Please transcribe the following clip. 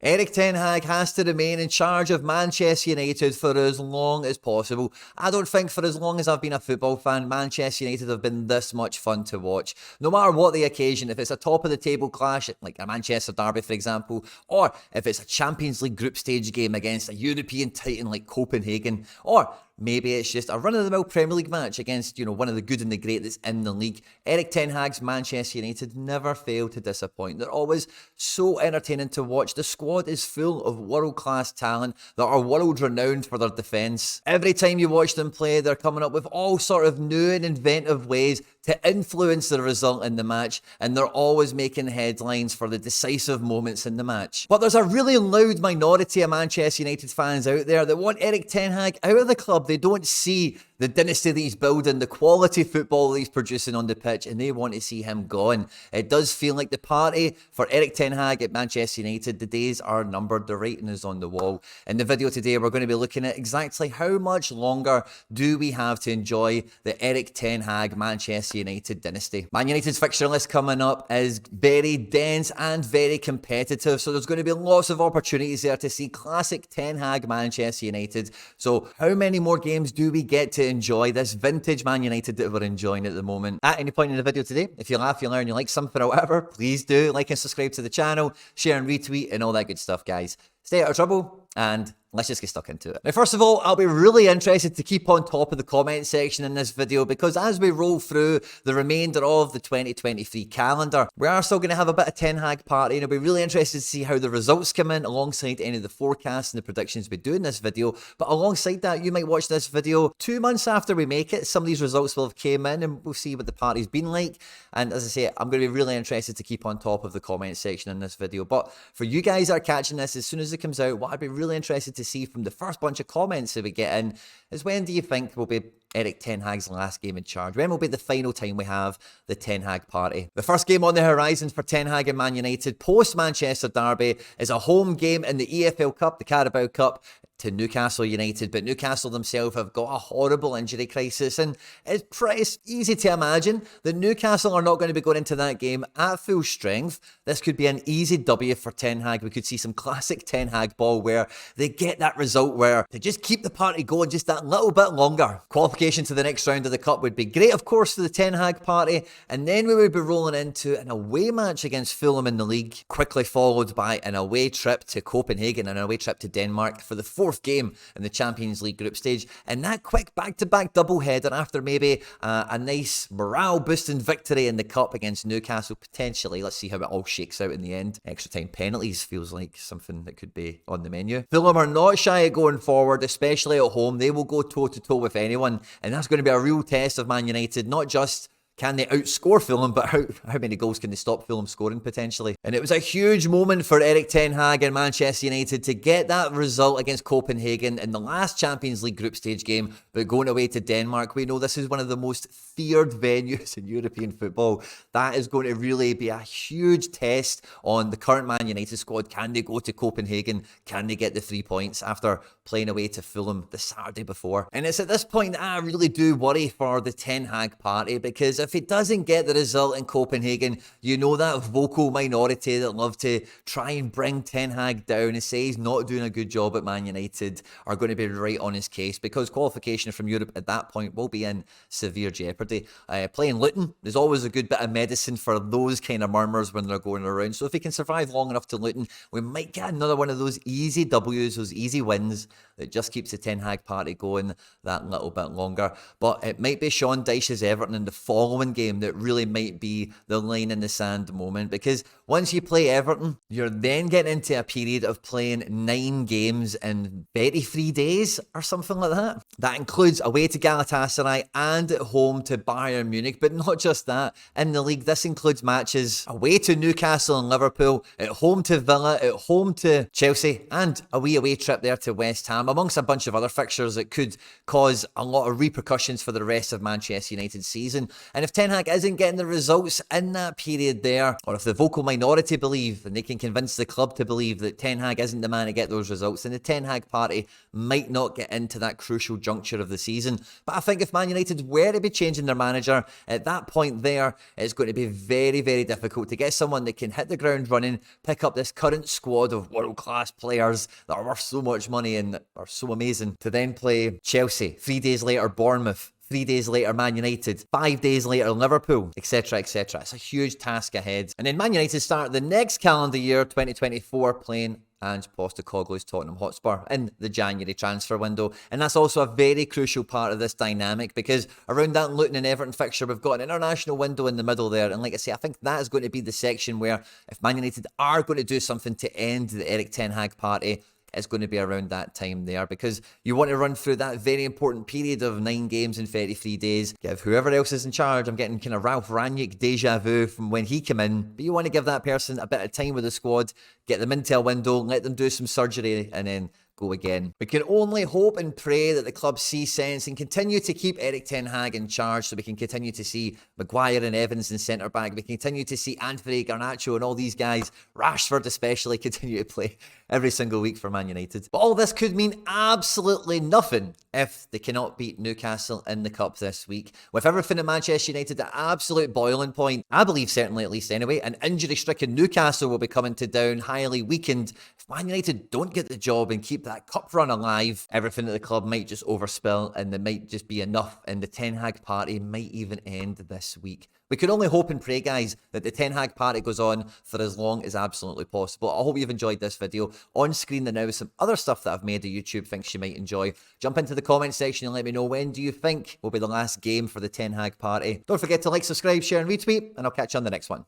Erik Ten Hag has to remain in charge of Manchester United for as long as possible. I don't think for as long as I've been a football fan, Manchester United have been this much fun to watch. No matter what the occasion, if it's a top of the table clash, like a Manchester derby for example, or if it's a Champions League group stage game against a European titan like Copenhagen, or maybe it's just a run-of-the-mill Premier League match against, one of the good and the great that's in the league. Erik Ten Hag's Manchester United never fail to disappoint. They're always so entertaining to watch. The squad is full of world-class talent that are world-renowned for their defence. Every time you watch them play, they're coming up with all sort of new and inventive ways to influence the result in the match, and they're always making headlines for the decisive moments in the match. But there's a really loud minority of Manchester United fans out there that want Erik Ten Hag out of the club. They don't see the dynasty that he's building, the quality football that he's producing on the pitch, and they want to see him gone. It does feel like the party for Erik Ten Hag at Manchester United, the days are numbered, the writing is on the wall. In the video today, we're going to be looking at exactly how much longer do we have to enjoy the Erik Ten Hag Manchester United dynasty. Man United's fixture list coming up is very dense and very competitive, so there's going to be lots of opportunities there to see classic Ten Hag Manchester United. So how many more games do we get to enjoy this vintage Man United that we're enjoying at the moment? At any point in the video today, if you laugh, you learn, you like something or whatever, please do like and subscribe to the channel, share and retweet and all that good stuff, guys. Stay out of trouble and let's just get stuck into it. Now, first of all, I'll be really interested to keep on top of the comment section in this video because as we roll through the remainder of the 2023 calendar, we are still going to have a bit of Ten Hag party, and I'll be really interested to see how the results come in alongside any of the forecasts and the predictions we do in this video. But alongside that, you might watch this video 2 months after we make it. Some of these results will have came in and we'll see what the party's been like. And as I say, I'm going to be really interested to keep on top of the comment section in this video. But for you guys that are catching this as soon as it comes out, what I'd be really interested to see from the first bunch of comments that we get in is, when do you think will be Erik Ten Hag's last game in charge? When will be the final time we have the Ten Hag party? The first game on the horizon for Ten Hag and Man United post Manchester derby is a home game in the EFL Cup, the Carabao Cup, to Newcastle United, but Newcastle themselves have got a horrible injury crisis, and it's pretty easy to imagine that Newcastle are not going to be going into that game at full strength. This could be an easy W for Ten Hag. We could see some classic Ten Hag ball where they get that result where they just keep the party going just that little bit longer. Qualification to the next round of the Cup would be great, of course, for the Ten Hag party, and then we would be rolling into an away match against Fulham in the league, quickly followed by an away trip to Copenhagen and an away trip to Denmark for the fourth game in the Champions League group stage, and that quick back-to-back double-header after maybe a nice morale-boosting victory in the Cup against Newcastle, potentially. Let's see how it all shakes out in the end. Extra time penalties feels like something that could be on the menu. Fulham are not shy at going forward, especially at home. They will go toe-to-toe with anyone, and that's going to be a real test of Man United, not just can they outscore Fulham, but how many goals can they stop Fulham scoring potentially? And it was a huge moment for Erik Ten Hag and Manchester United to get that result against Copenhagen in the last Champions League group stage game, but going away to Denmark. We know this is one of the most feared venues in European football. That is going to really be a huge test on the current Man United squad. Can they go to Copenhagen? Can they get the 3 points after playing away to Fulham the Saturday before? And it's at this point that I really do worry for the Ten Hag party, because if it doesn't get the result in Copenhagen, you know that vocal minority that love to try and bring Ten Hag down and say he's not doing a good job at Man United are going to be right on his case, because qualification from Europe at that point will be in severe jeopardy. Playing Luton is always a good bit of medicine for those kind of murmurs when they're going around. So if he can survive long enough to Luton, we might get another one of those easy W's, those easy wins that just keeps the Ten Hag party going that little bit longer. But it might be Sean Dyche's Everton in the following game that really might be the line in the sand moment, because once you play Everton, you're then getting into a period of playing 9 games in 33 days or something like that. That includes away to Galatasaray and at home to Bayern Munich, but not just that. In the league, this includes matches away to Newcastle and Liverpool, at home to Villa, at home to Chelsea, and a wee away trip there to West Ham, amongst a bunch of other fixtures that could cause a lot of repercussions for the rest of Manchester United's season. And if Ten Hag isn't getting the results in that period there, or if the vocal minority minority believe, and they can convince the club to believe that Ten Hag isn't the man to get those results, then the Ten Hag party might not get into that crucial juncture of the season. But I think if Man United were to be changing their manager, at that point there, it's going to be very, very difficult to get someone that can hit the ground running, pick up this current squad of world-class players that are worth so much money and are so amazing, to then play Chelsea, 3 days later Bournemouth, 3 days later Man United, 5 days later Liverpool, etc, etc. It's a huge task ahead. And then Man United start the next calendar year, 2024, playing Ange Postecoglou's Tottenham Hotspur in the January transfer window. And that's also a very crucial part of this dynamic, because around that Luton and Everton fixture, we've got an international window in the middle there. And like I say, I think that is going to be the section where if Man United are going to do something to end the Erik Ten Hag party, it's going to be around that time there, because you want to run through that very important period of 9 games in 33 days. Give whoever else is in charge, I'm getting kind of Ralph Rangnick deja vu from when he came in, but you want to give that person a bit of time with the squad, get them into a window, let them do some surgery, and then go again. We can only hope and pray that the club see sense and continue to keep Erik Ten Hag in charge, so we can continue to see Maguire and Evans in centre back. We can continue to see Anthony, Garnacho and all these guys, Rashford especially, continue to play every single week for Man United. But all this could mean absolutely nothing if they cannot beat Newcastle in the Cup this week. With everything at Manchester United at absolute boiling point, I believe, certainly at least anyway, an injury-stricken Newcastle will be coming to down, highly weakened. If Man United don't get the job and keep that cup run alive, everything at the club might just overspill and there might just be enough, and the Ten Hag party might even end this week. We can only hope and pray, guys, that the Ten Hag party goes on for as long as absolutely possible. I hope you've enjoyed this video. On screen there now is some other stuff that I've made that YouTube thinks you might enjoy. Jump into the comment section and let me know, when do you think will be the last game for the Ten Hag party. Don't forget to like, subscribe, share and retweet, and I'll catch you on the next one.